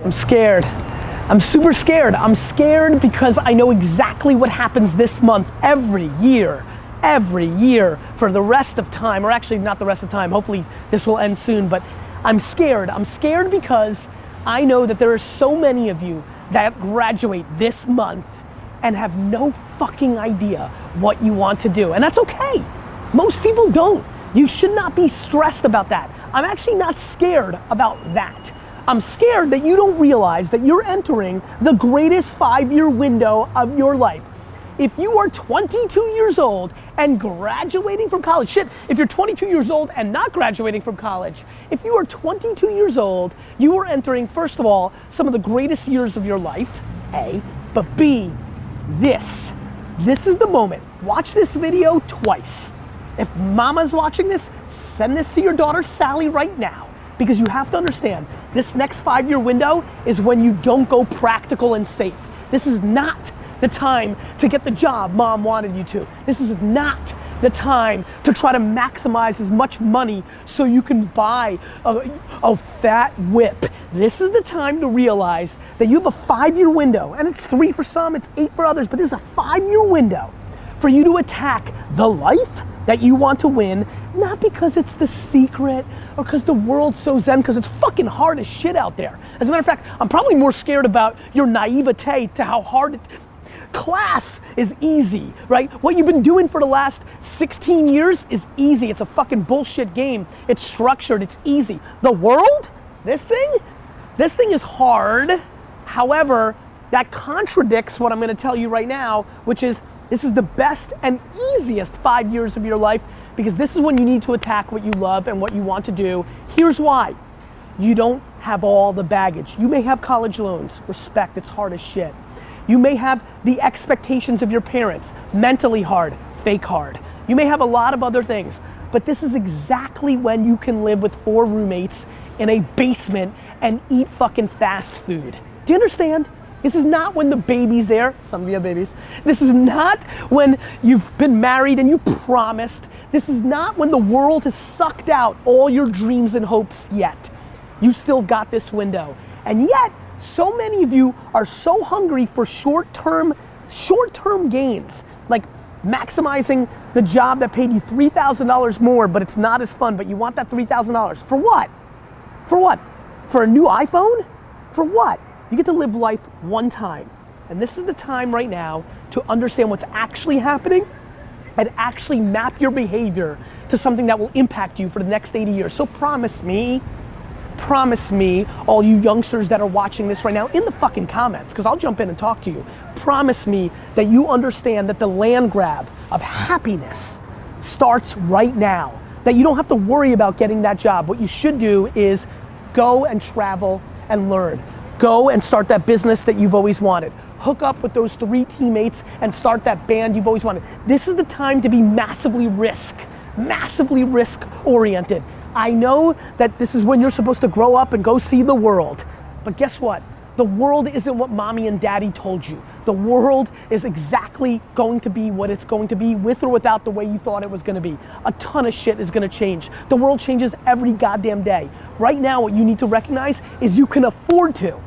I'm scared. I'm super scared. I'm scared because I know exactly what happens this month every year for the rest of time, or actually not the rest of time, hopefully this will end soon, but I'm scared. I'm scared because I know that there are so many of you that graduate this month and have no fucking idea what you want to do, and that's okay. Most people don't. You should not be stressed about that. I'm actually not scared about that. I'm scared that you don't realize that you're entering the greatest 5-year window of your life. If you are 22 years old and graduating from college, shit, if you're 22 years old and not graduating from college, if you are 22 years old, you are entering, first of all, some of the greatest years of your life, A, but B, this is the moment. Watch this video twice. If mama's watching this, send this to your daughter Sally right now. Because you have to understand, this next 5-year window is when you don't go practical and safe. This is not the time to get the job mom wanted you to. This is not the time to try to maximize as much money so you can buy a fat whip. This is the time to realize that you have a 5-year window, and it's 3 for some, it's 8 for others, but this is a 5-year window for you to attack the life that you want to win, not because it's the secret or because the world's so zen, because it's fucking hard as shit out there. As a matter of fact, I'm probably more scared about your naivete to how hard it, class is easy, right? What you've been doing for the last 16 years is easy. It's a fucking bullshit game. It's structured, it's easy. The world, this thing is hard. However, that contradicts what I'm gonna tell you right now, which is this is the best and easiest 5 years of your life, because this is when you need to attack what you love and what you want to do. Here's why. You don't have all the baggage. You may have college loans, respect, it's hard as shit. You may have the expectations of your parents, mentally hard, fake hard. You may have a lot of other things, but this is exactly when you can live with 4 roommates in a basement and eat fucking fast food. Do you understand? This is not when the baby's there. Some of you have babies. This is not when you've been married and you promised. This is not when the world has sucked out all your dreams and hopes yet. You still got this window. And yet, so many of you are so hungry for short-term gains, like maximizing the job that paid you $3,000 more, but it's not as fun, but you want that $3,000. For what? For what? For a new iPhone? For what? You get to live life one time. And this is the time right now to understand what's actually happening and actually map your behavior to something that will impact you for the next 80 years. So promise me, all you youngsters that are watching this right now, in the fucking comments, because I'll jump in and talk to you, promise me that you understand that the land grab of happiness starts right now. That you don't have to worry about getting that job. What you should do is go and travel and learn. Go and start that business that you've always wanted. Hook up with those 3 teammates and start that band you've always wanted. This is the time to be massively risk oriented. I know that this is when you're supposed to grow up and go see the world, but guess what? The world isn't what mommy and daddy told you. The world is exactly going to be what it's going to be, with or without the way you thought it was gonna be. A ton of shit is gonna change. The world changes every goddamn day. Right now, what you need to recognize is you can afford to.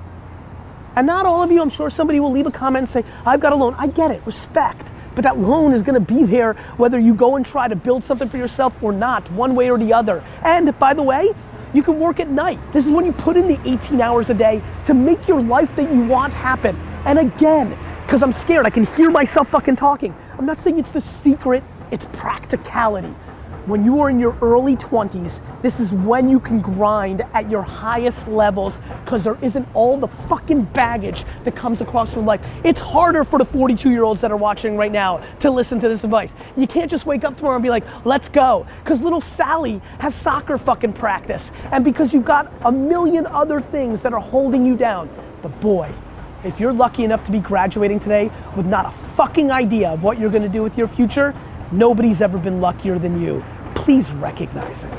And not all of you, I'm sure somebody will leave a comment and say, I've got a loan. I get it, respect. But that loan is gonna be there whether you go and try to build something for yourself or not, one way or the other. And by the way, you can work at night. This is when you put in the 18 hours a day to make your life that you want happen. And again, because I'm scared, I can hear myself fucking talking. I'm not saying it's the secret, it's practicality. When you are in your early 20s, this is when you can grind at your highest levels, because there isn't all the fucking baggage that comes across from life. It's harder for the 42-year-olds that are watching right now to listen to this advice. You can't just wake up tomorrow and be like, let's go. Because little Sally has soccer fucking practice. And because you've got a million other things that are holding you down. But boy, if you're lucky enough to be graduating today with not a fucking idea of what you're gonna do with your future, nobody's ever been luckier than you. Please recognize it.